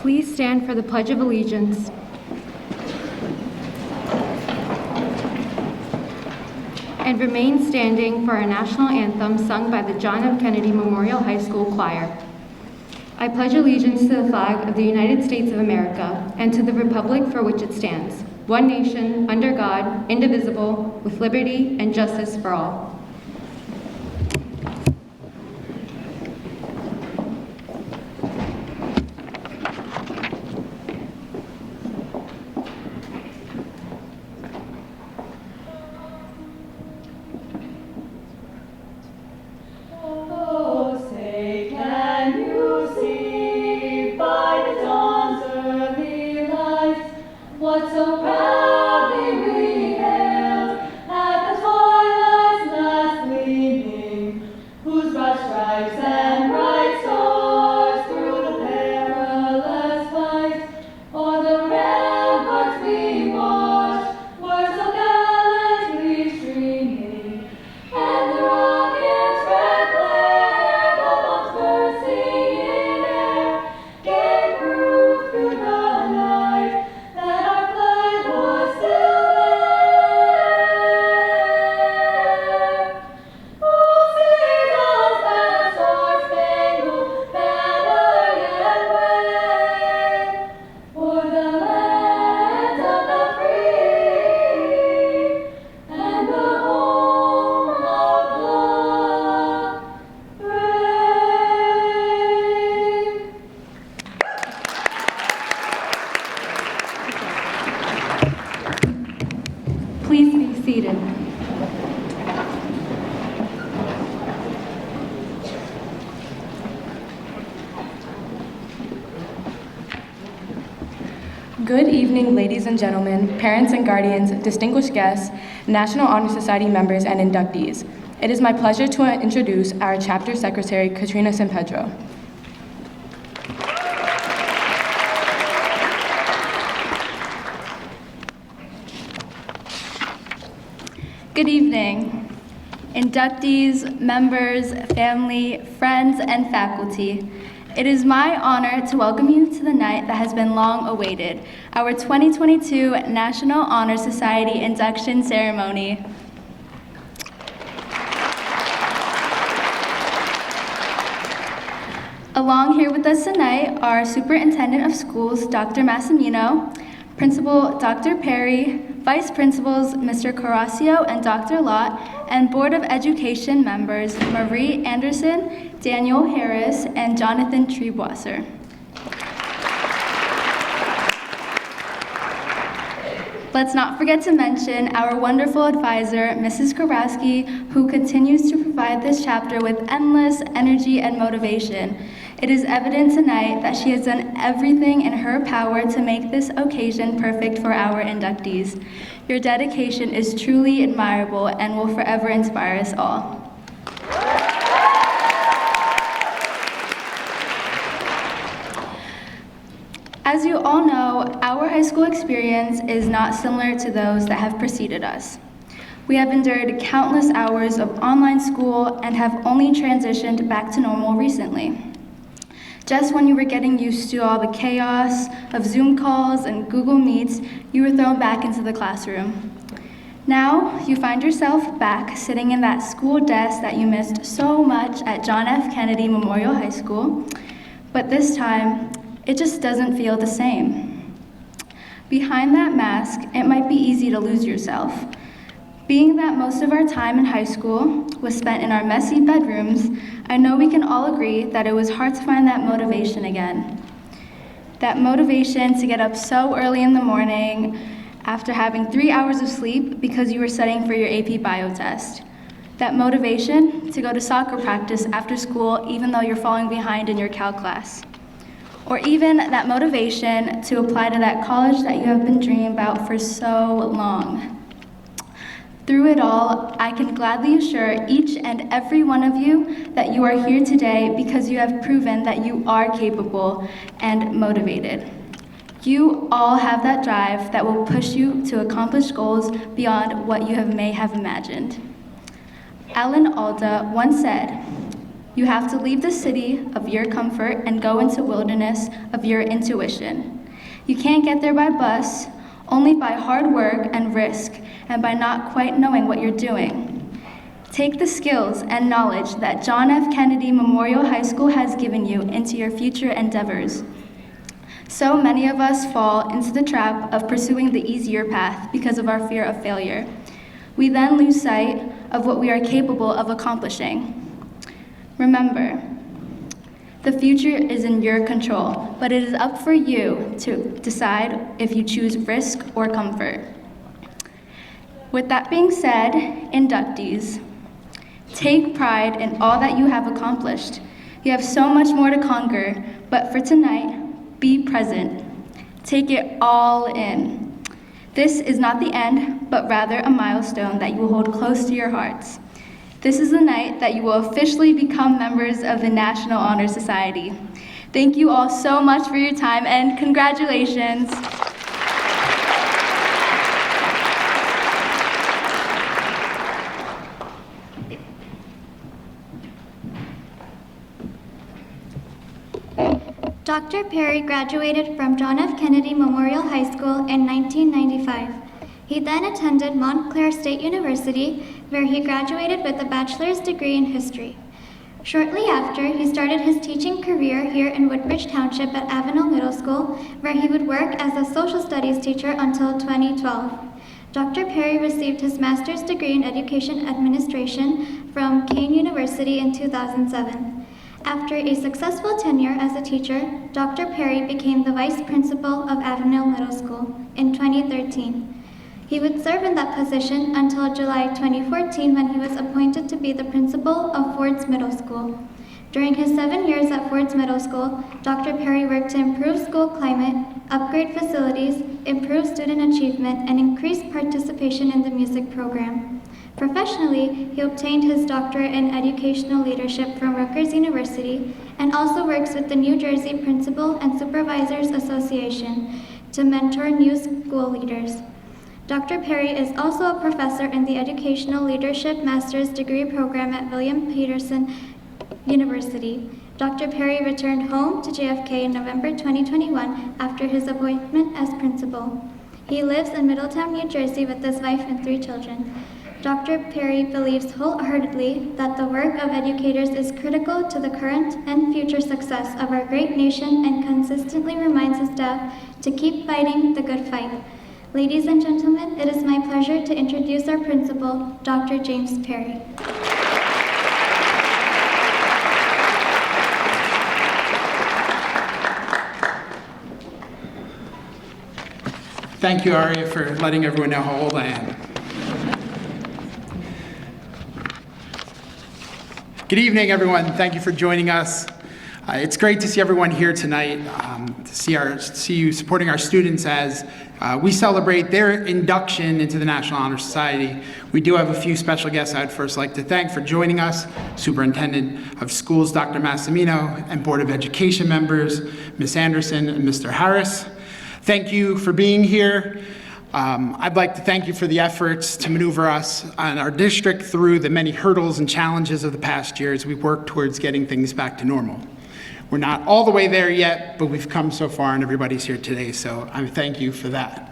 Please stand for the Pledge of Allegiance. And remain standing for our national anthem sung by the John F. Kennedy Memorial High School Choir. I pledge allegiance to the flag of the United States of America and to the republic for which it stands, one nation, under God, indivisible, with liberty and justice for all. Please be seated. Good evening, ladies and gentlemen, parents and guardians, distinguished guests, National Honor Society members, and inductees. It is my pleasure to introduce our chapter secretary, Katrina San Pedro. Good evening, inductees, members, family, friends, and faculty. It is my honor to welcome you to the night that has been long awaited, our 2022 National Honor Society induction ceremony. Along here with us tonight are Superintendent of Schools, Dr. Massimino, Principal Dr. Perry, Vice Principals Mr. Carrasio and Dr. Lott, and Board of Education members Marie Anderson, Daniel Harris, and Jonathan Triebwasser. Let's not forget to mention our wonderful advisor, Mrs. Kowalski, who continues to provide this chapter with endless energy and motivation. It is evident tonight that she has done everything in her power to make this occasion perfect for our inductees. Your dedication is truly admirable and will forever inspire us all. As you all know, our high school experience is not similar to those that have preceded us. We have endured countless hours of online school and have only transitioned back to normal recently. Just when you were getting used to all the chaos of Zoom calls and Google Meets, you were thrown back into the classroom. Now, you find yourself back sitting in that school desk that you missed so much at John F. Kennedy Memorial High School, but this time, it just doesn't feel the same. Behind that mask, it might be easy to lose yourself. Being that most of our time in high school was spent in our messy bedrooms, I know we can all agree that it was hard to find that motivation again. That motivation to get up so early in the morning after having 3 hours of sleep because you were studying for your AP bio test. That motivation to go to soccer practice after school even though you're falling behind in your calc class. Or even that motivation to apply to that college that you have been dreaming about for so long. Through it all, I can gladly assure each and every one of you that you are here today because you have proven that you are capable and motivated. You all have that drive that will push you to accomplish goals beyond what you may have imagined. Alan Alda once said, You have to leave the city of your comfort and go into wilderness of your intuition. You can't get there by bus, only by hard work and risk, and by not quite knowing what you're doing. Take the skills and knowledge that John F. Kennedy Memorial High School has given you into your future endeavors. So many of us fall into the trap of pursuing the easier path because of our fear of failure. We then lose sight of what we are capable of accomplishing. Remember, the future is in your control, but it is up for you to decide if you choose risk or comfort. With that being said, inductees, take pride in all that you have accomplished. You have so much more to conquer, but for tonight, be present. Take it all in. This is not the end, but rather a milestone that you will hold close to your hearts. This is the night that you will officially become members of the National Honor Society. Thank you all so much for your time, and congratulations. Dr. Perry graduated from John F. Kennedy Memorial High School in 1995. He then attended Montclair State University, where he graduated with a bachelor's degree in history. Shortly after, he started his teaching career here in Woodbridge Township at Avenel Middle School, where he would work as a social studies teacher until 2012. Dr. Perry received his master's degree in education administration from Kean University in 2007. After a successful tenure as a teacher, Dr. Perry became the vice principal of Avenel Middle School in 2013. He would serve in that position until July 2014, when he was appointed to be the principal of Ford's Middle School. During his 7 years at Ford's Middle School, Dr. Perry worked to improve school climate, upgrade facilities, improve student achievement, and increase participation in the music program. Professionally, he obtained his doctorate in educational leadership from Rutgers University and also works with the New Jersey Principal and Supervisors Association to mentor new school leaders. Dr. Perry is also a professor in the Educational Leadership Master's Degree Program at William Peterson University. Dr. Perry returned home to JFK in November 2021 after his appointment as principal. He lives in Middletown, New Jersey with his wife and 3 children. Dr. Perry believes wholeheartedly that the work of educators is critical to the current and future success of our great nation and consistently reminds his staff to keep fighting the good fight. Ladies and gentlemen, it is my pleasure to introduce our principal, Dr. James Perry. Thank you, Aria, for letting everyone know how old I am. Good evening, everyone. Thank you for joining us. It's great to see everyone here tonight, to see you supporting our students as we celebrate their induction into the National Honor Society. We do have a few special guests I'd first like to thank for joining us: Superintendent of Schools, Dr. Massimino, and Board of Education members, Ms. Anderson and Mr. Harris. Thank you for being here. I'd like to thank you for the efforts to maneuver us and our district through the many hurdles and challenges of the past year as we work towards getting things back to normal. We're not all the way there yet, but we've come so far and everybody's here today, so I thank you for that.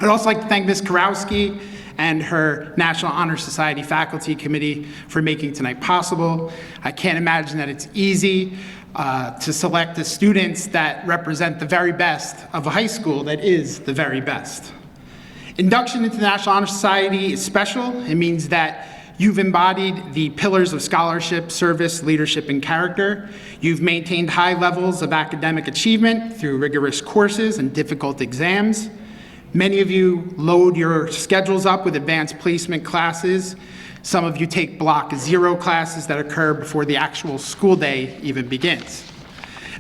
I'd also like to thank Ms. Karowski and her National Honor Society Faculty Committee for making tonight possible. I can't imagine that it's easy to select the students that represent the very best of a high school that is the very best. Induction into the National Honor Society is special. It means that you've embodied the pillars of scholarship, service, leadership, and character. You've maintained high levels of academic achievement through rigorous courses and difficult exams. Many of you load your schedules up with advanced placement classes. Some of you take block 0 classes that occur before the actual school day even begins.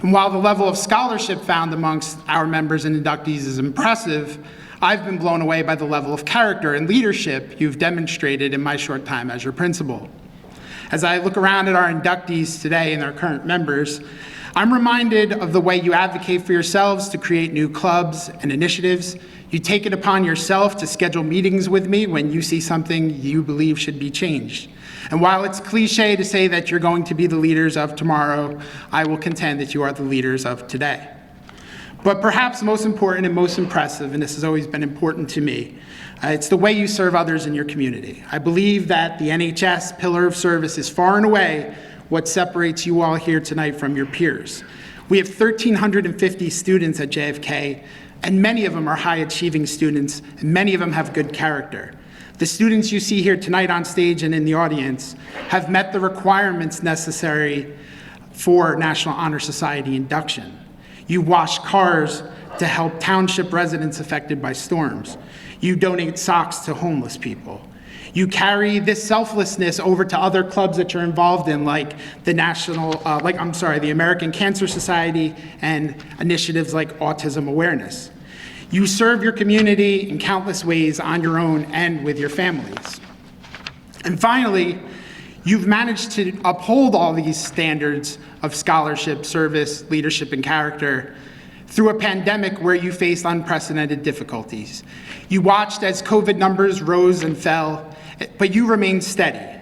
And while the level of scholarship found amongst our members and inductees is impressive, I've been blown away by the level of character and leadership you've demonstrated in my short time as your principal. As I look around at our inductees today and our current members, I'm reminded of the way you advocate for yourselves to create new clubs and initiatives. You take it upon yourself to schedule meetings with me when you see something you believe should be changed. And while it's cliche to say that you're going to be the leaders of tomorrow, I will contend that you are the leaders of today. But perhaps most important and most impressive, and this has always been important to me, it's the way you serve others in your community. I believe that the NHS pillar of service is far and away what separates you all here tonight from your peers. We have 1,350 students at JFK, and many of them are high-achieving students, and many of them have good character. The students you see here tonight on stage and in the audience have met the requirements necessary for National Honor Society induction. You wash cars to help township residents affected by storms. You donate socks to homeless people. You carry this selflessness over to other clubs that you're involved in, like the the American Cancer Society and initiatives like Autism Awareness. You serve your community in countless ways on your own and with your families. And finally, you've managed to uphold all these standards of scholarship, service, leadership, and character through a pandemic where you faced unprecedented difficulties. You watched as COVID numbers rose and fell, but you remained steady,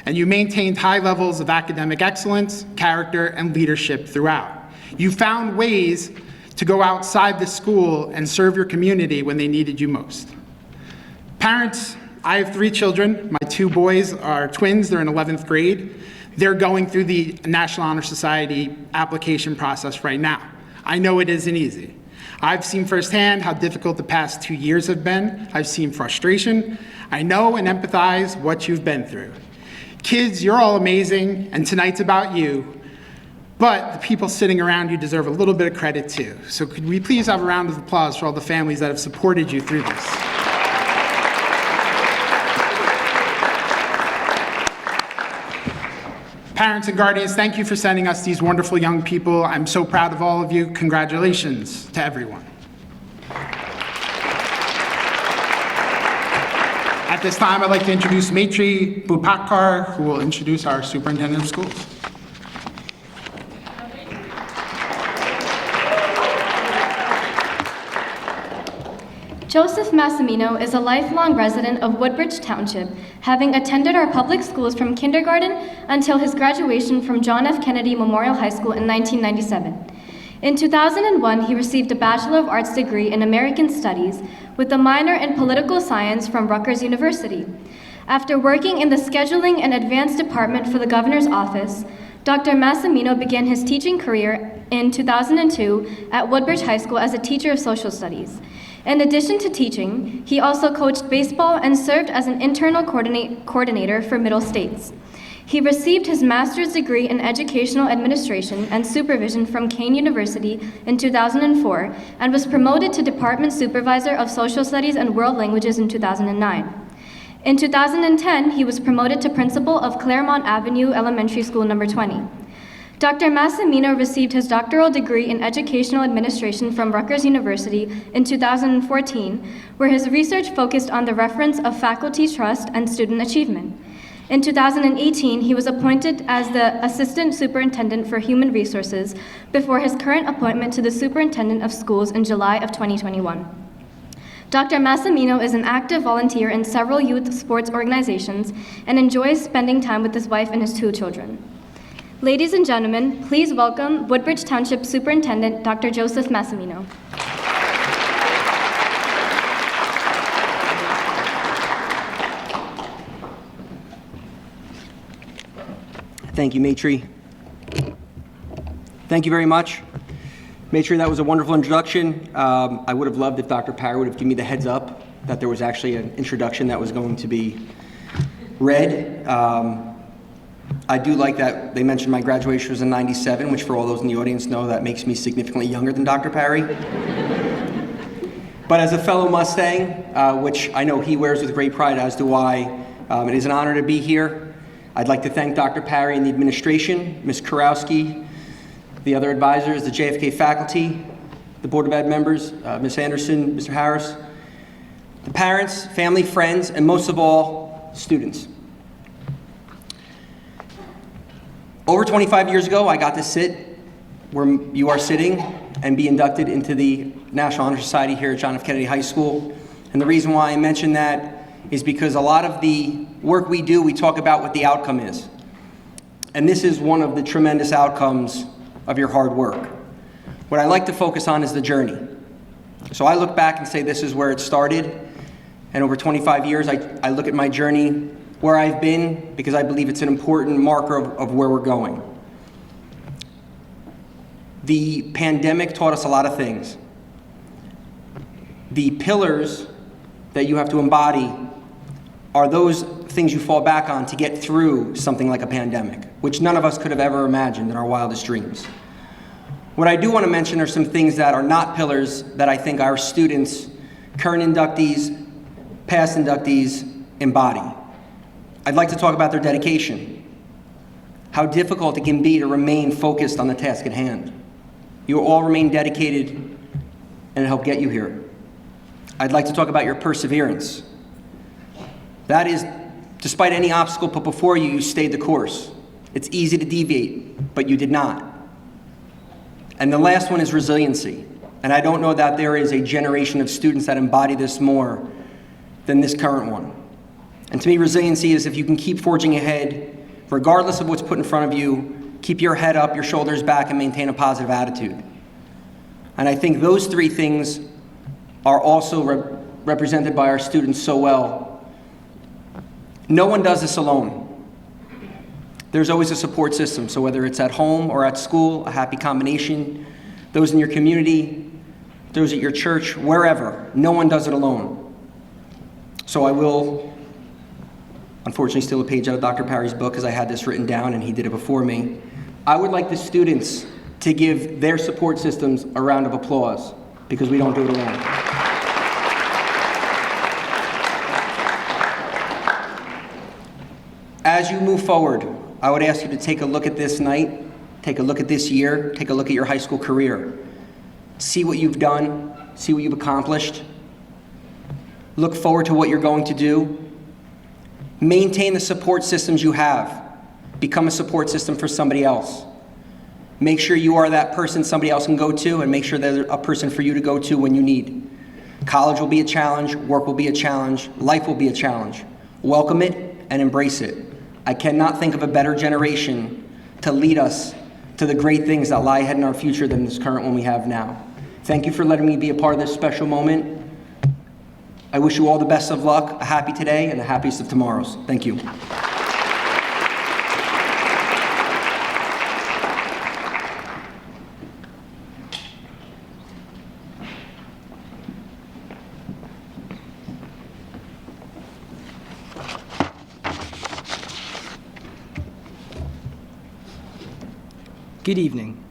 and you maintained high levels of academic excellence, character, and leadership throughout. You found ways to go outside the school and serve your community when they needed you most. Parents, I have 3 children. My 2 boys are twins. They're in 11th grade. They're going through the National Honor Society application process right now. I know it isn't easy. I've seen firsthand how difficult the past 2 years have been. I've seen frustration. I know and empathize what you've been through. Kids, you're all amazing, and tonight's about you, but the people sitting around you deserve a little bit of credit too. So could we please have a round of applause for all the families that have supported you through this? Parents and guardians, thank you for sending us these wonderful young people. I'm so proud of all of you. Congratulations to everyone. At this time, I'd like to introduce Maitri Bupakar, who will introduce our superintendent of schools. Joseph Massimino is a lifelong resident of Woodbridge Township, having attended our public schools from kindergarten until his graduation from John F. Kennedy Memorial High School in 1997. In 2001, he received a Bachelor of Arts degree in American Studies with a minor in political science from Rutgers University. After working in the scheduling and advanced department for the governor's office, Dr. Massimino began his teaching career in 2002 at Woodbridge High School as a teacher of social studies. In addition to teaching, he also coached baseball and served as an internal coordinator for Middle States. He received his master's degree in educational administration and supervision from Kean University in 2004 and was promoted to department supervisor of social studies and world languages in 2009. In 2010, he was promoted to principal of Claremont Avenue Elementary School No. 20. Dr. Massimino received his doctoral degree in educational administration from Rutgers University in 2014, where his research focused on the reference of faculty trust and student achievement. In 2018, he was appointed as the Assistant Superintendent for Human Resources before his current appointment to the Superintendent of Schools in July of 2021. Dr. Massimino is an active volunteer in several youth sports organizations and enjoys spending time with his wife and his 2 children. Ladies and gentlemen, please welcome Woodbridge Township Superintendent Dr. Joseph Massimino. Thank you, Maitri. Thank you very much. Maitri, that was a wonderful introduction. I would have loved if Dr. Parry would have given me the heads up that there was actually an introduction that was going to be read. I do like that they mentioned my graduation was in '97, which for all those in the audience know that makes me significantly younger than Dr. Parry. But as a fellow Mustang, which I know he wears with great pride, as do I, it is an honor to be here. I'd like to thank Dr. Parry and the administration, Ms. Kurowski, the other advisors, the JFK faculty, the Board of Ed members, Ms. Anderson, Mr. Harris, the parents, family, friends, and most of all, students. Over 25 years ago, I got to sit where you are sitting and be inducted into the National Honor Society here at John F. Kennedy High School. And the reason why I mention that is because a lot of the work we do, we talk about what the outcome is. And this is one of the tremendous outcomes of your hard work. What I like to focus on is the journey. So I look back and say this is where it started, and over 25 years, I look at my journey, where I've been, because I believe it's an important marker of where we're going. The pandemic taught us a lot of things. The pillars that you have to embody are those things you fall back on to get through something like a pandemic, which none of us could have ever imagined in our wildest dreams. What I do want to mention are some things that are not pillars that I think our students, current inductees, past inductees, embody. I'd like to talk about their dedication, how difficult it can be to remain focused on the task at hand. You all remain dedicated and it helped get you here. I'd like to talk about your perseverance. That is, despite any obstacle put before you, you stayed the course. It's easy to deviate, but you did not. And the last one is resiliency. And I don't know that there is a generation of students that embody this more than this current one. And to me, resiliency is if you can keep forging ahead, regardless of what's put in front of you, keep your head up, your shoulders back, and maintain a positive attitude. And I think those three things are also represented by our students so well. No one does this alone. There's always a support system, so whether it's at home or at school, a happy combination, those in your community, those at your church, wherever, no one does it alone. So I will, unfortunately, steal a page out of Dr. Parry's book because I had this written down and he did it before me. I would like the students to give their support systems a round of applause because we don't do it alone. As you move forward, I would ask you to take a look at this night, take a look at this year, take a look at your high school career. See what you've done, see what you've accomplished. Look forward to what you're going to do. Maintain the support systems you have. Become a support system for somebody else. Make sure you are that person somebody else can go to, and make sure there's a person for you to go to when you need. College will be a challenge, work will be a challenge, life will be a challenge. Welcome it and embrace it. I cannot think of a better generation to lead us to the great things that lie ahead in our future than this current one we have now. Thank you for letting me be a part of this special moment. I wish you all the best of luck, a happy today, and the happiest of tomorrows. Thank you. Good evening.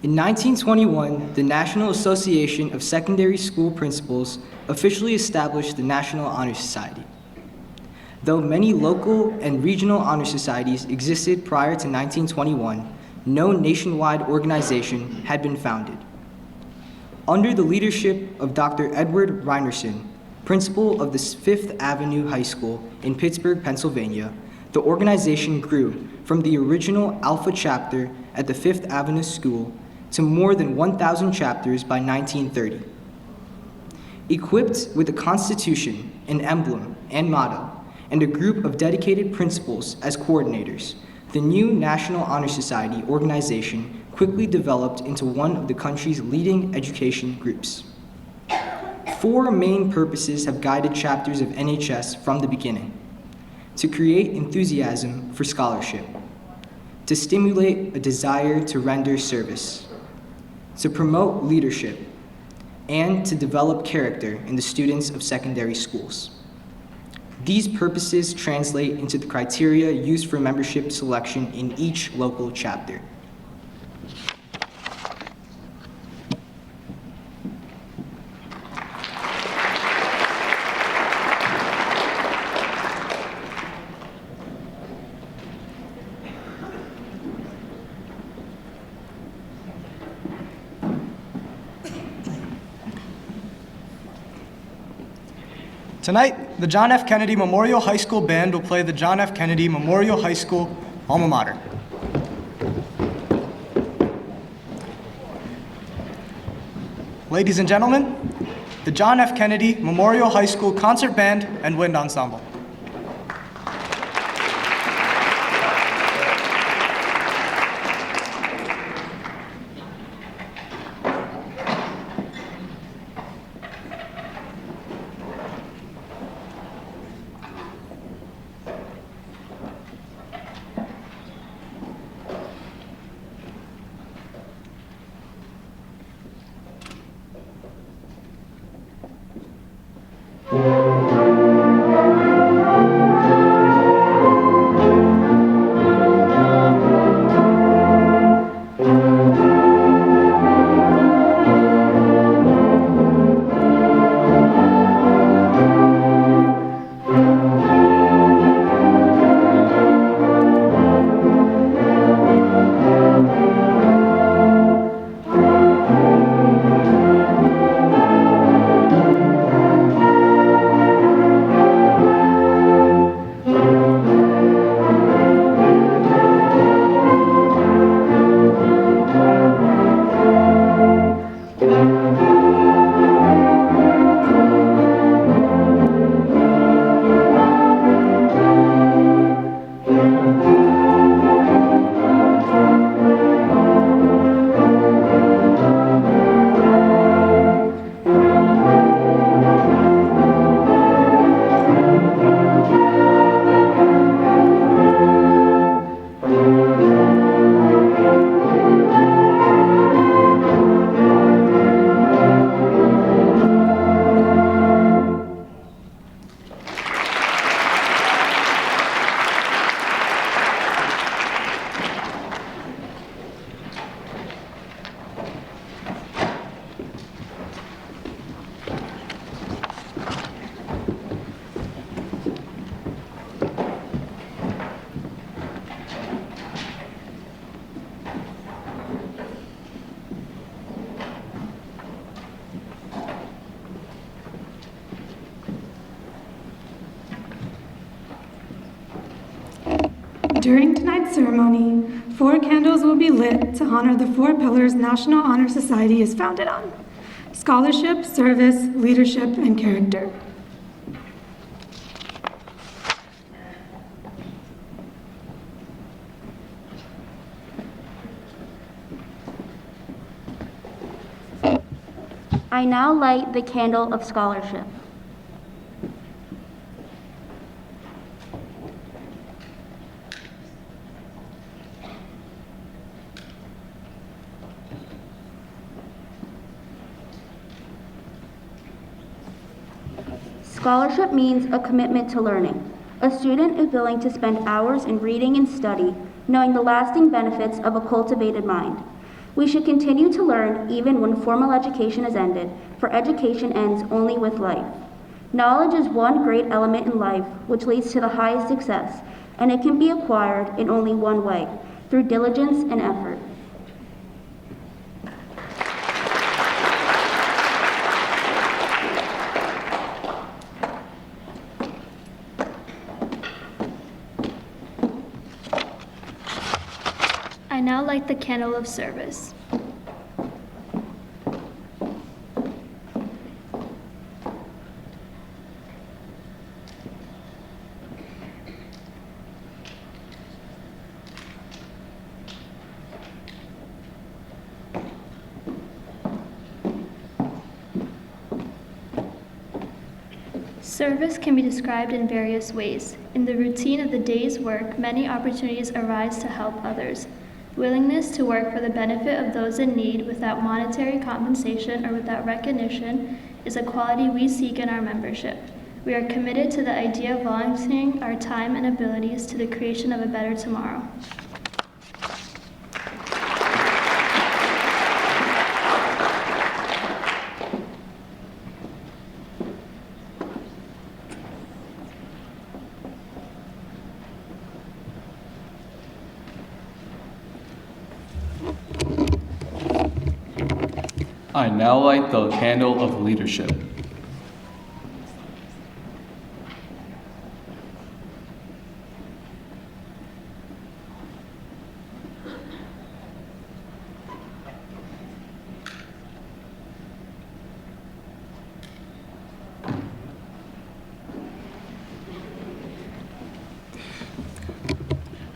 In 1921, the National Association of Secondary School Principals officially established the National Honor Society. Though many local and regional honor societies existed prior to 1921, no nationwide organization had been founded. Under the leadership of Dr. Edward Reinerson, principal of the Fifth Avenue High School in Pittsburgh, Pennsylvania, the organization grew from the original Alpha chapter at the Fifth Avenue School to more than 1,000 chapters by 1930. Equipped with a constitution, an emblem and motto, and a group of dedicated principals as coordinators, the new National Honor Society organization quickly developed into one of the country's leading education groups. Four main purposes have guided chapters of NHS from the beginning: to create enthusiasm for scholarship, to stimulate a desire to render service, to promote leadership, and to develop character in the students of secondary schools. These purposes translate into the criteria used for membership selection in each local chapter. Tonight, the John F. Kennedy Memorial High School Band will play the John F. Kennedy Memorial High School alma mater. Ladies and gentlemen, the John F. Kennedy Memorial High School Concert Band and Wind Ensemble. During tonight's ceremony, 4 candles will be lit to honor the 4 pillars National Honor Society is founded on: scholarship, service, leadership, and character. I now light the candle of scholarship. Scholarship means a commitment to learning. A student is willing to spend hours in reading and study, knowing the lasting benefits of a cultivated mind. We should continue to learn even when formal education is ended, for education ends only with life. Knowledge is one great element in life which leads to the highest success, and it can be acquired in only one way, through diligence and effort. I now light the candle of service. Service can be described in various ways. In the routine of the day's work, many opportunities arise to help others. Willingness to work for the benefit of those in need without monetary compensation or without recognition is a quality we seek in our membership. We are committed to the idea of volunteering our time and abilities to the creation of a better tomorrow. I now light the candle of leadership.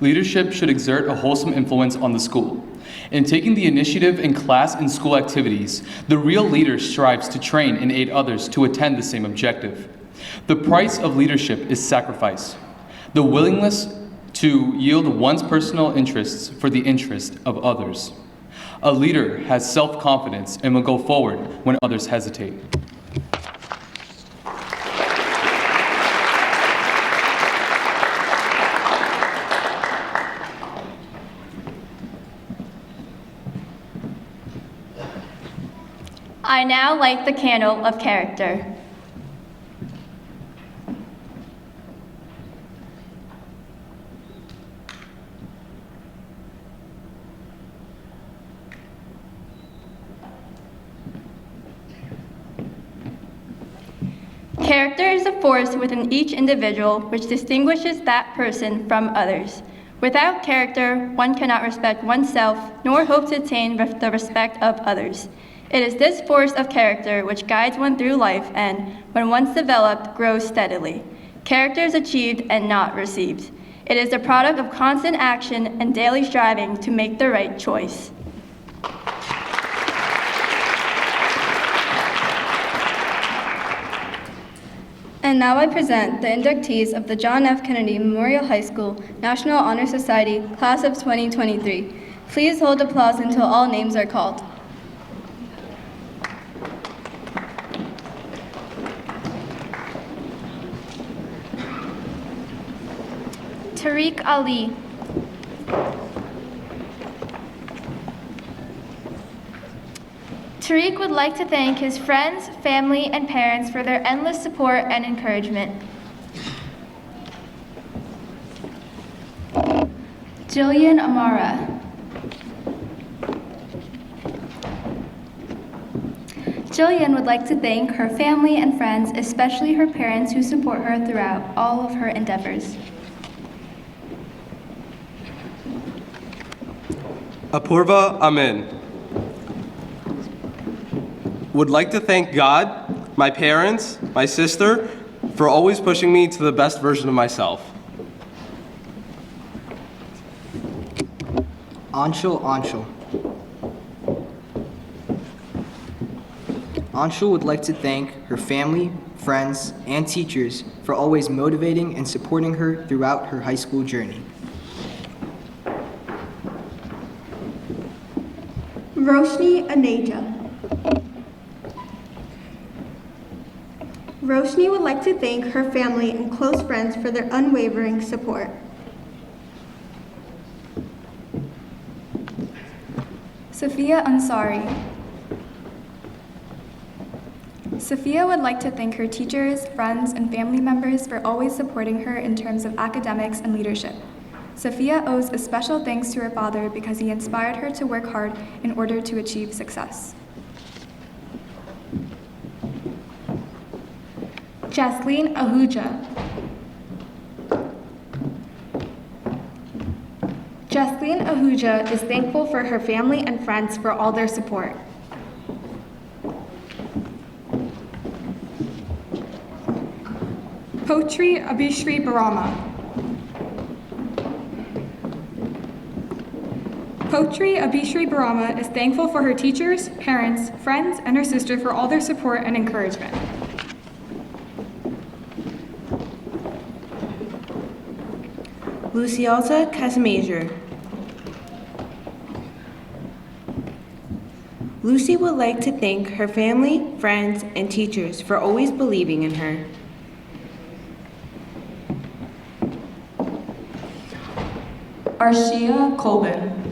Leadership should exert a wholesome influence on the school. In taking the initiative in class and school activities, the real leader strives to train and aid others to attain the same objective. The price of leadership is sacrifice, the willingness to yield one's personal interests for the interest of others. A leader has self-confidence and will go forward when others hesitate. I now light the candle of character. Character is a force within each individual which distinguishes that person from others. Without character, one cannot respect oneself nor hope to attain the respect of others. It is this force of character which guides one through life and, when once developed, grows steadily. Character is achieved and not received. It is the product of constant action and daily striving to make the right choice. And now I present the inductees of the John F. Kennedy Memorial High School National Honor Society Class of 2023. Please hold applause until all names are called. Tariq Ali. Tariq would like to thank his friends, family, and parents for their endless support and encouragement. Jillian Amara. Jillian would like to thank her family and friends, especially her parents who support her throughout all of her endeavors. Apurva Amin. Would like to thank God, my parents, my sister, for always pushing me to the best version of myself. Anshul Anshul. Anshul would like to thank her family, friends, and teachers for always motivating and supporting her throughout her high school journey. Roshni Aneja. Roshni would like to thank her family and close friends for their unwavering support. Sophia Ansari. Sophia would like to thank her teachers, friends, and family members for always supporting her in terms of academics and leadership. Sophia owes a special thanks to her father because he inspired her to work hard in order to achieve success. Jasleen Ahuja. Jasleen Ahuja is thankful for her family and friends for all their support. Potri Abhishri Barama. Potri Abhishri Barama is thankful for her teachers, parents, friends, and her sister for all their support and encouragement. Lucielta Casamajor. Lucy would like to thank her family, friends, and teachers for always believing in her. Arshia Colvin.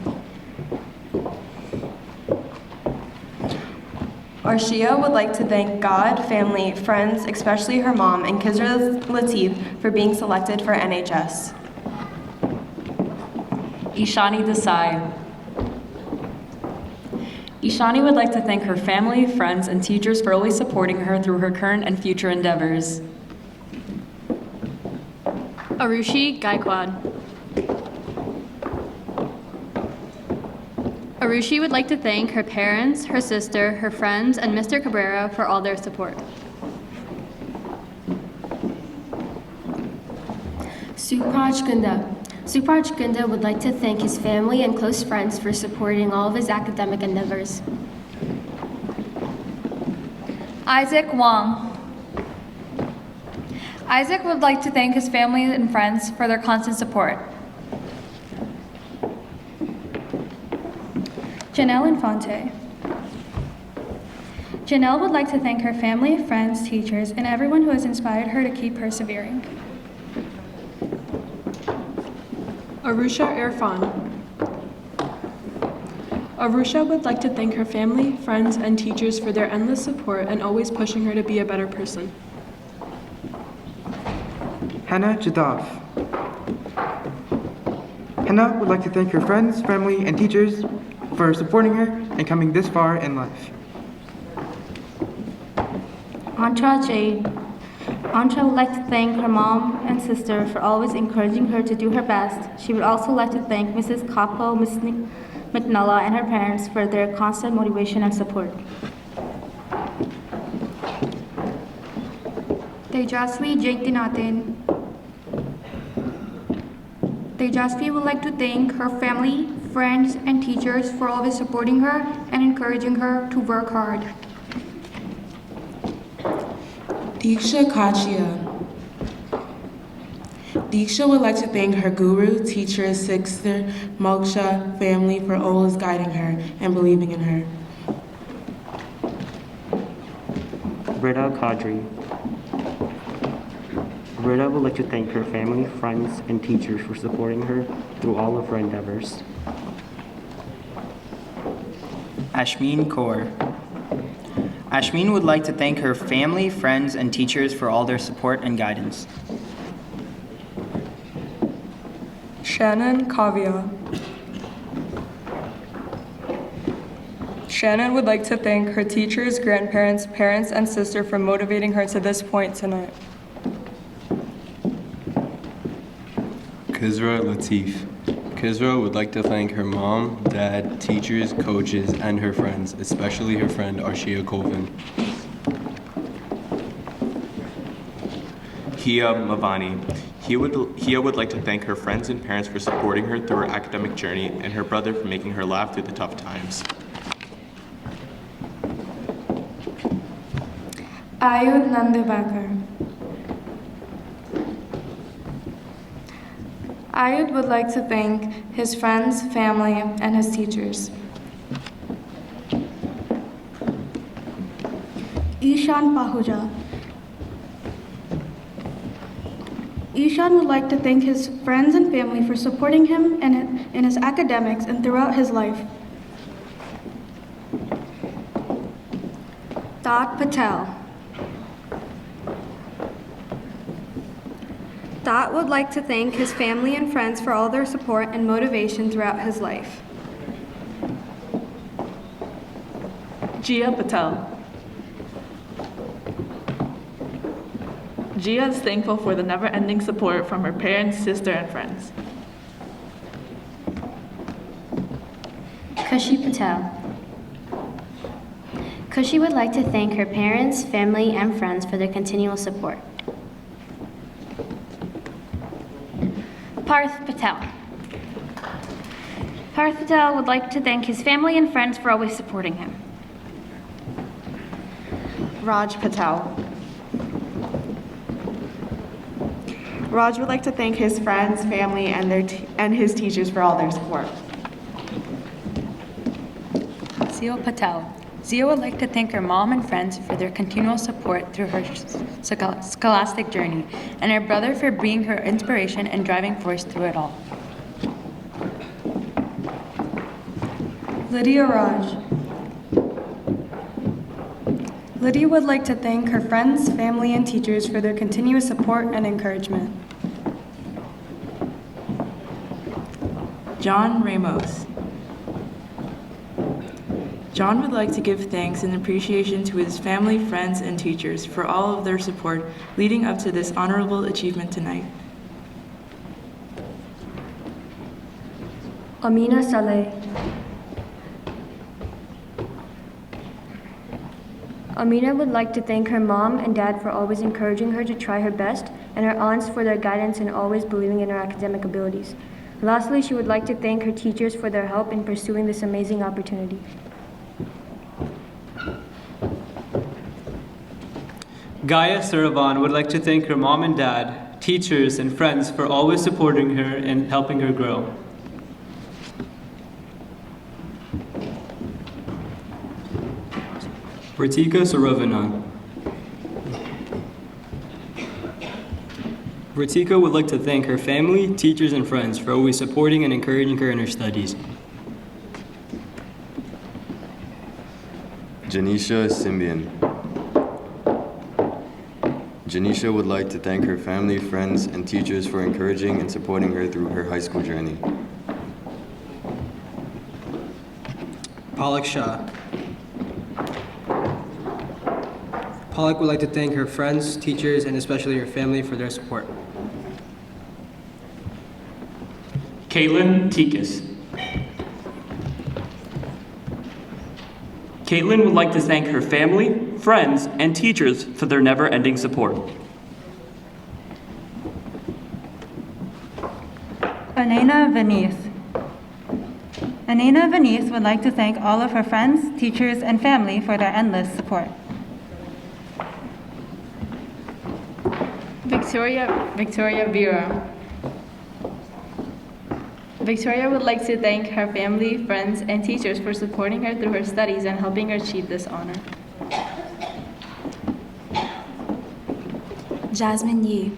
Arshia would like to thank God, family, friends, especially her mom, and Kizra Latif for being selected for NHS. Ishani Desai. Ishani would like to thank her family, friends, and teachers for always supporting her through her current and future endeavors. Arushi Gaikwad. Arushi would like to thank her parents, her sister, her friends, and Mr. Cabrera for all their support. Supraj Gunda. Supraj Gunda would like to thank his family and close friends for supporting all of his academic endeavors. Isaac Wong. Isaac would like to thank his family and friends for their constant support. Janelle Infante. Janelle would like to thank her family, friends, teachers, and everyone who has inspired her to keep persevering. Arusha Irfan. Arusha would like to thank her family, friends, and teachers for their endless support and always pushing her to be a better person. Hannah Jadaf. Hannah would like to thank her friends, family, and teachers for supporting her and coming this far in life. Antra Jade. Antra would like to thank her mom and sister for always encouraging her to do her best. She would also like to thank Mrs. Capo, Ms. McNullah, and her parents for their constant motivation and support. Tejasvi Jaitinatin. Tejasvi would like to thank her family, friends, and teachers for always supporting her and encouraging her to work hard. Diksha Kachia. Diksha would like to thank her guru, teacher, sister, Moksha, family for always guiding her and believing in her. Rita Kadri. Rita would like to thank her family, friends, and teachers for supporting her through all of her endeavors. Ashmin Kaur. Ashmin would like to thank her family, friends, and teachers for all their support and guidance. Shannon Kavya. Shannon would like to thank her teachers, grandparents, parents, and sister for motivating her to this point tonight. Kizra Latif. Kisra would like to thank her mom, dad, teachers, coaches, and her friends, especially her friend Arshia Colvin. Hia Mavani. Hia would like to thank her friends and parents for supporting her through her academic journey and her brother for making her laugh through the tough times. Ayud Nandavakar. Ayud would like to thank his friends, family, and his teachers. Ishan Pahuja. Ishan would like to thank his friends and family for supporting him in his academics and throughout his life. Dot Patel. Dot would like to thank his family and friends for all their support and motivation throughout his life. Jia Patel. Jia is thankful for the never-ending support from her parents, sister, and friends. Kushi Patel. Kushi would like to thank her parents, family, and friends for their continual support. Parth Patel. Parth Patel would like to thank his family and friends for always supporting him. Raj Patel. Raj would like to thank his friends, family, and his teachers for all their support. Zio Patel. Zio would like to thank her mom and friends for their continual support through her scholastic journey, and her brother for being her inspiration and driving force through it all. Lydia Raj. Lydia would like to thank her friends, family, and teachers for their continuous support and encouragement. John Ramos. John would like to give thanks and appreciation to his family, friends, and teachers for all of their support leading up to this honorable achievement tonight. Amina Saleh. Amina would like to thank her mom and dad for always encouraging her to try her best, and her aunts for their guidance and always believing in her academic abilities. Lastly, she would like to thank her teachers for their help in pursuing this amazing opportunity. Gaia Suravan would like to thank her mom and dad, teachers, and friends for always supporting her and helping her grow. Pratika Saravanan. Pratika would like to thank her family, teachers, and friends for always supporting and encouraging her in her studies. Janisha Symbian. Janisha would like to thank her family, friends, and teachers for encouraging and supporting her through her high school journey. Palak Shah. Palak would like to thank her friends, teachers, and especially her family for their support. Caitlin Tikas. Caitlin would like to thank her family, friends, and teachers for their never-ending support. Anena Venice. Anena Venice would like to thank all of her friends, teachers, and family for their endless support. Victoria Vera. Victoria would like to thank her family, friends, and teachers for supporting her through her studies and helping her achieve this honor. Jasmine Yi.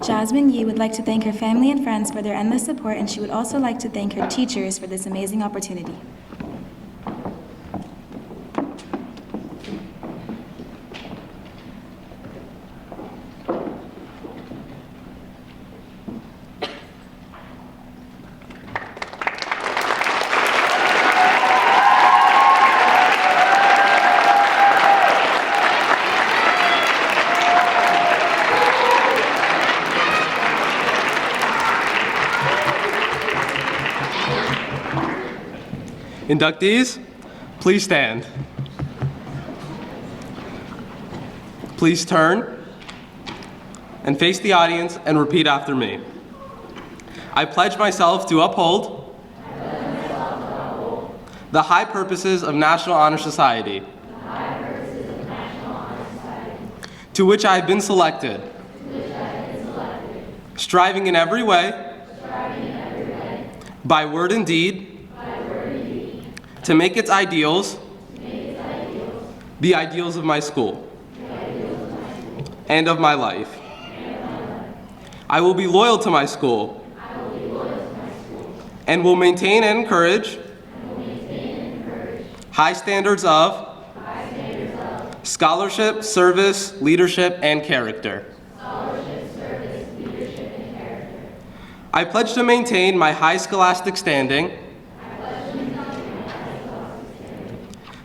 Jasmine Yi would like to thank her family and friends for their endless support, and she would also like to thank her teachers for this amazing opportunity. Inductees, please stand. Please turn and face the audience and repeat after me. I pledge myself to uphold the high purposes of National Honor Society, to which I have been selected, striving in every way, by word and deed, to make its ideals the ideals of my school and of my life. I will be loyal to my school and will maintain and encourage high standards of scholarship, service, leadership, and character. I pledge to maintain my high scholastic standing,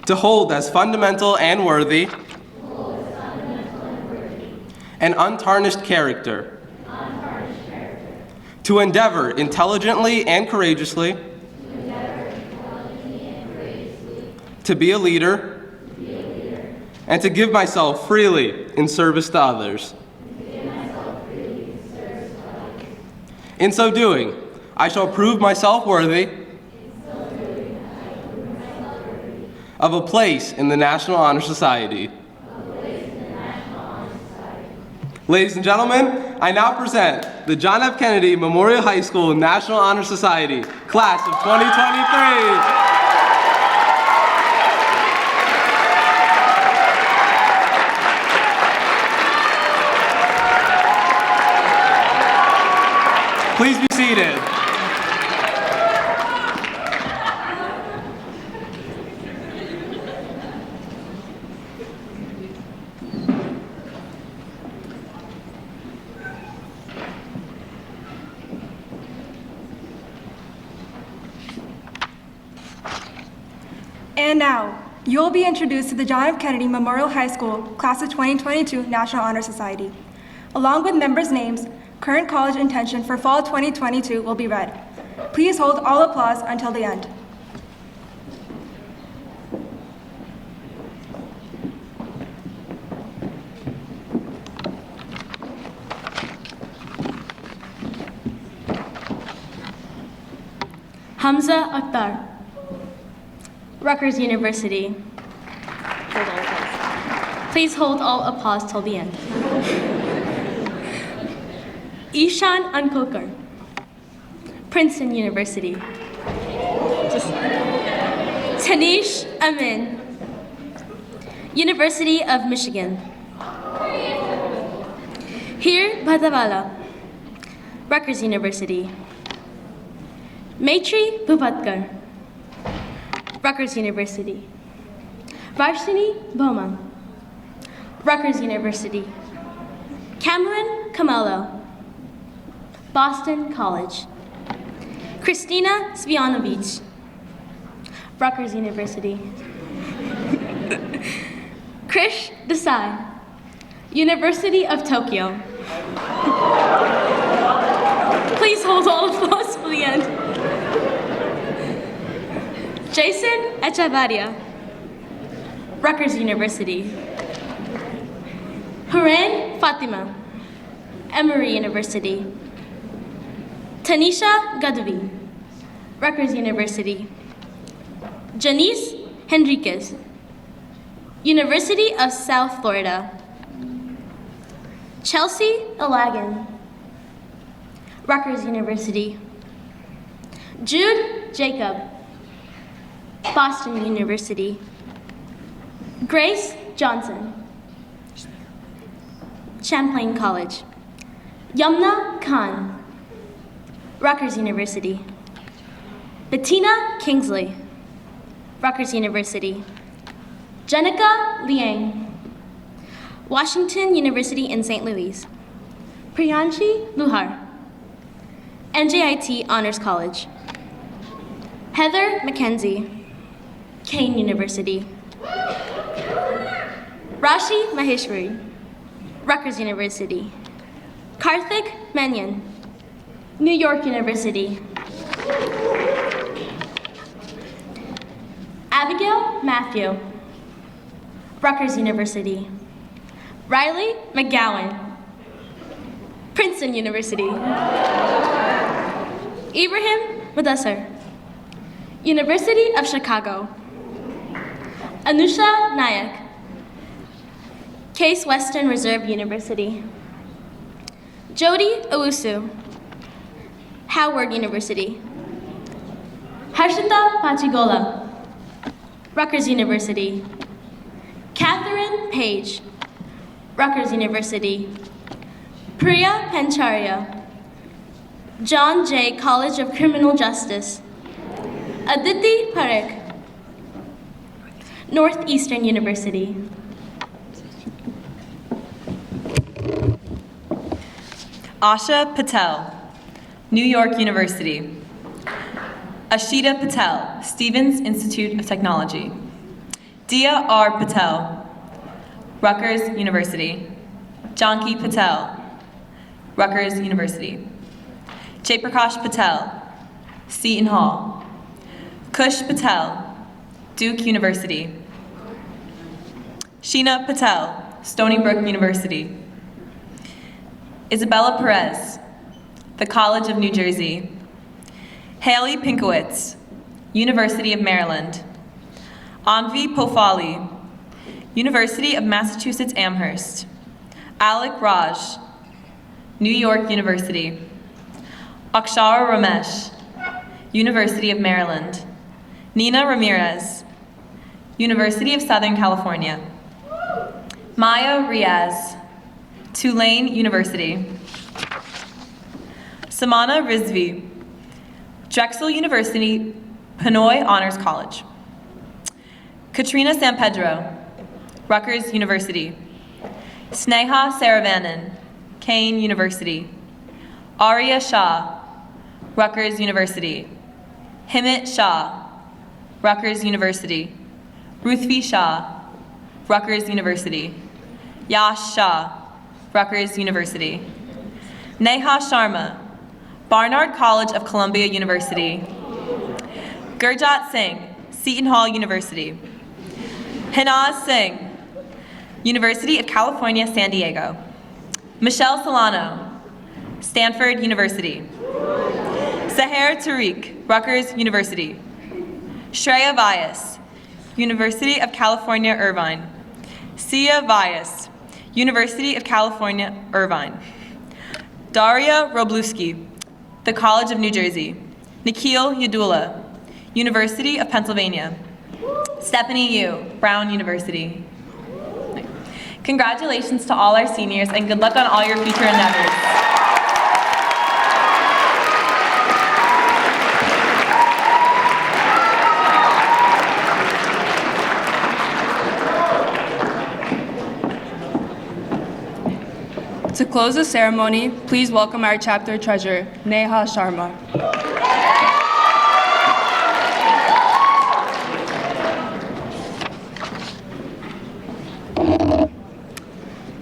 to hold as fundamental and worthy an untarnished character, to endeavor intelligently and courageously to be a leader and to give myself freely in service to others. In so doing, I shall prove myself worthy of a place in the National Honor Society. Ladies and gentlemen, I now present the John F. Kennedy Memorial High School National Honor Society, Class of 2023. Please be seated. And now, you will be introduced to the John F. Kennedy Memorial High School Class of 2022 National Honor Society. Along with members' names, current college intention for fall 2022 will be read. Please hold all applause until the end. Hamza Akhtar, Rutgers University. Hold on, please. Please hold all applause till the end. Ishan Ankokar, Princeton University. Tanish Amin, University of Michigan. Hir Bhadawala, Rutgers University. Maitri Bhupatkar, Rutgers University. Varshini Bowman, Rutgers University. Cameron Kamalo, Boston College. Christina Svianovich, Rutgers University. Krish Desai, University of Tokyo. Please hold all applause for the end. Jason Echevarria, Rutgers University. Huren Fatima, Emory University. Tanisha Gadavi, Rutgers University. Janice Henriquez, University of South Florida. Chelsea Ilagan, Rutgers University. Jude Jacob, Boston University. Grace Johnson, Champlain College. Yumna Khan, Rutgers University. Bettina Kingsley, Rutgers University. Jenica Liang, Washington University in St. Louis. Priyanshi Luhar, NJIT Honors College. Heather Mackenzie, Kane University. Rashi Maheshwari, Rutgers University. Karthik Manyan, New York University. Abigail Matthew, Rutgers University. Riley McGowan, Princeton University. Ibrahim Mudassar, University of Chicago. Anusha Nayak, Case Western Reserve University. Jody Owusu, Howard University. Harshita Pachigola, Rutgers University. Catherine Page, Rutgers University. Priya Pancharya, John Jay College of Criminal Justice. Aditi Parekh, Northeastern University. Asha Patel, New York University. Ashita Patel, Stevens Institute of Technology. Dia R. Patel, Rutgers University. Janki Patel, Rutgers University. Jaiprakash Patel, Seton Hall. Kush Patel, Duke University. Sheena Patel, Stony Brook University. Isabella Perez, the College of New Jersey. Haley Pinkowitz, University of Maryland. Anvi Pofali, University of Massachusetts Amherst. Alec Raj, New York University. Akshara Ramesh, University of Maryland. Nina Ramirez, University of Southern California. Maya Riaz, Tulane University. Samana Rizvi, Drexel University, Pinoy Honors College. Katrina San Pedro, Rutgers University. Sneha Saravanan, Kane University. Arya Shah, Rutgers University. Himit Shah, Rutgers University. Ruthvi Shah, Rutgers University. Yash Shah, Rutgers University. Neha Sharma, Barnard College of Columbia University. Gurjat Singh, Seton Hall University. Hinaz Singh, University of California, San Diego. Michelle Solano, Stanford University. Seher Tariq, Rutgers University. Shreya Vyas, University of California, Irvine. Sia Vyas, University of California, Irvine. Daria Robluski, the College of New Jersey. Nikhil Yadula, University of Pennsylvania. Stephanie Yu, Brown University. Congratulations to all our seniors and good luck on all your future endeavors. To close the ceremony, please welcome our chapter treasurer, Neha Sharma.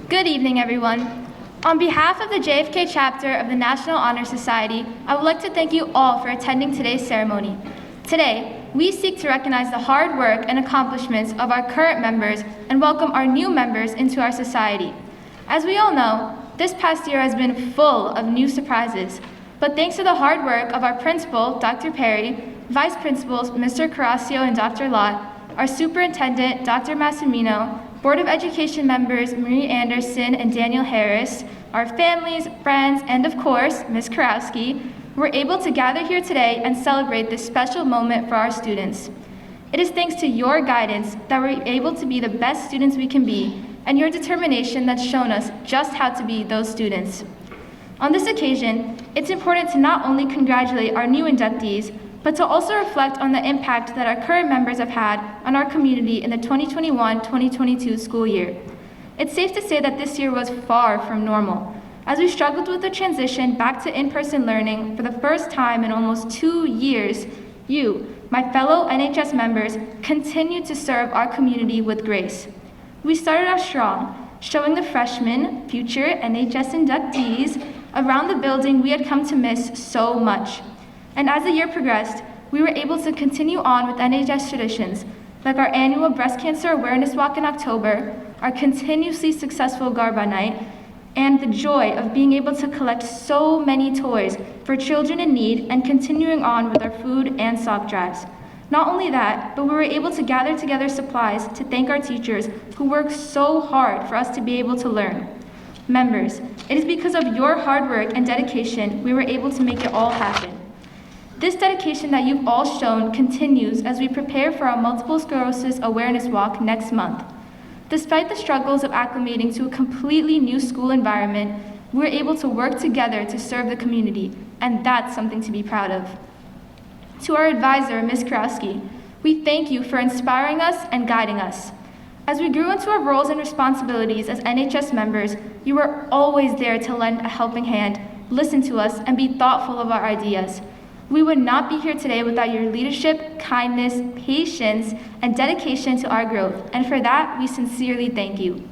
Good evening, everyone. On behalf of the JFK chapter of the National Honor Society, I would like to thank you all for attending today's ceremony. Today, we seek to recognize the hard work and accomplishments of our current members and welcome our new members into our society. As we all know, this past year has been full of new surprises, but thanks to the hard work of our principal, Dr. Perry, vice principals, Mr. Carrasio and Dr. Lott, our superintendent, Dr. Massimino, Board of Education members Marie Anderson and Daniel Harris, our families, friends, and of course, Ms. Karowski, we're able to gather here today and celebrate this special moment for our students. It is thanks to your guidance that we're able to be the best students we can be, and your determination that's shown us just how to be those students. On this occasion, it's important to not only congratulate our new inductees, but to also reflect on the impact that our current members have had on our community in the 2021-2022 school year. It's safe to say that this year was far from normal, as we struggled with the transition back to in-person learning for the first time in almost 2 years. You, my fellow NHS members, continue to serve our community with grace. We started off strong, showing the freshmen, future NHS inductees around the building we had come to miss so much. And as the year progressed, we were able to continue on with NHS traditions, like our annual Breast Cancer Awareness Walk in October, our continuously successful Garba Night, and the joy of being able to collect so many toys for children in need and continuing on with our food and sock drives. Not only that, but we were able to gather together supplies to thank our teachers who work so hard for us to be able to learn. Members, it is because of your hard work and dedication we were able to make it all happen. This dedication that you've all shown continues as we prepare for our Multiple Sclerosis Awareness Walk next month. Despite the struggles of acclimating to a completely new school environment, we're able to work together to serve the community, and that's something to be proud of. To our advisor, Ms. Krowski, we thank you for inspiring us and guiding us. As we grew into our roles and responsibilities as NHS members, you were always there to lend a helping hand, listen to us, and be thoughtful of our ideas. We would not be here today without your leadership, kindness, patience, and dedication to our growth, and for that, we sincerely thank you.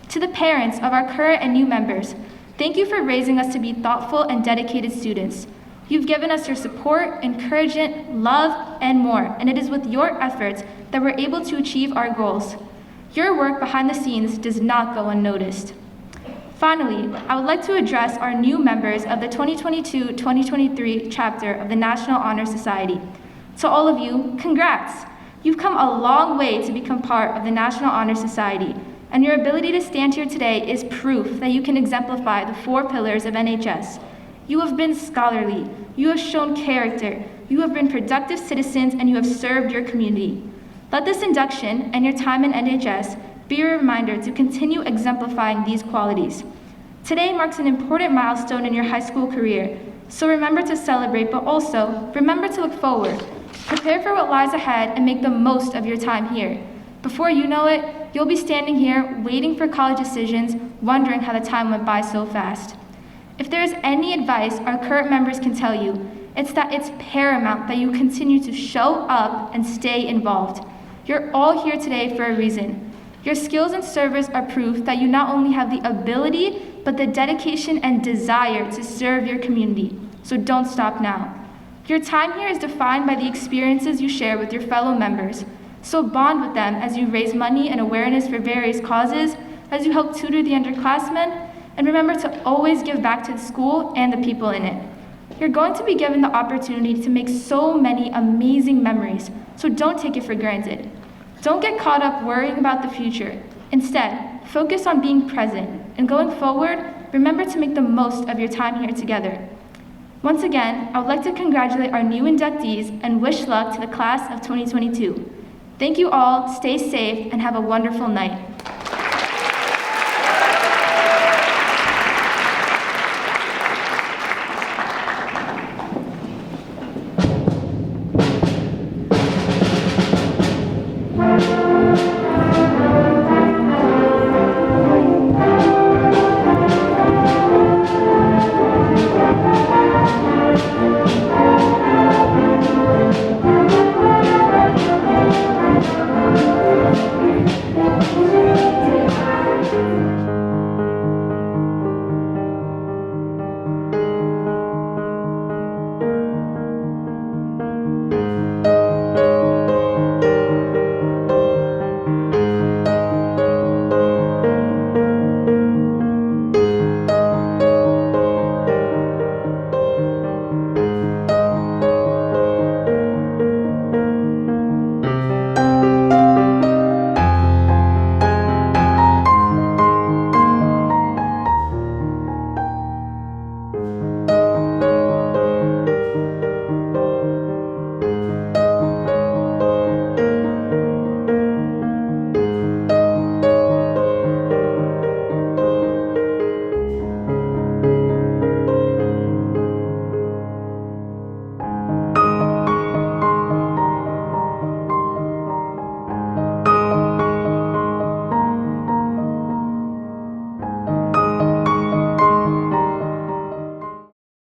To the parents of our current and new members, thank you for raising us to be thoughtful and dedicated students. You've given us your support, encouragement, love, and more, and it is with your efforts that we're able to achieve our goals. Your work behind the scenes does not go unnoticed. Finally, I would like to address our new members of the 2022-2023 chapter of the National Honor Society. To all of you, congrats! You've come a long way to become part of the National Honor Society, and your ability to stand here today is proof that you can exemplify the 4 pillars of NHS. You have been scholarly, you have shown character, you have been productive citizens, and you have served your community. Let this induction and your time in NHS be a reminder to continue exemplifying these qualities. Today marks an important milestone in your high school career, so remember to celebrate, but also remember to look forward. Prepare for what lies ahead and make the most of your time here. Before you know it, you'll be standing here waiting for college decisions, wondering how the time went by so fast. If there is any advice our current members can tell you, it's that it's paramount that you continue to show up and stay involved. You're all here today for a reason. Your skills and service are proof that you not only have the ability, but the dedication and desire to serve your community. So don't stop now. Your time here is defined by the experiences you share with your fellow members. So bond with them as you raise money and awareness for various causes, as you help tutor the underclassmen, and remember to always give back to the school and the people in it. You're going to be given the opportunity to make so many amazing memories, so don't take it for granted. Don't get caught up worrying about the future. Instead, focus on being present, and going forward, remember to make the most of your time here together. Once again, I would like to congratulate our new inductees and wish luck to the class of 2022. Thank you all, stay safe, and have a wonderful night.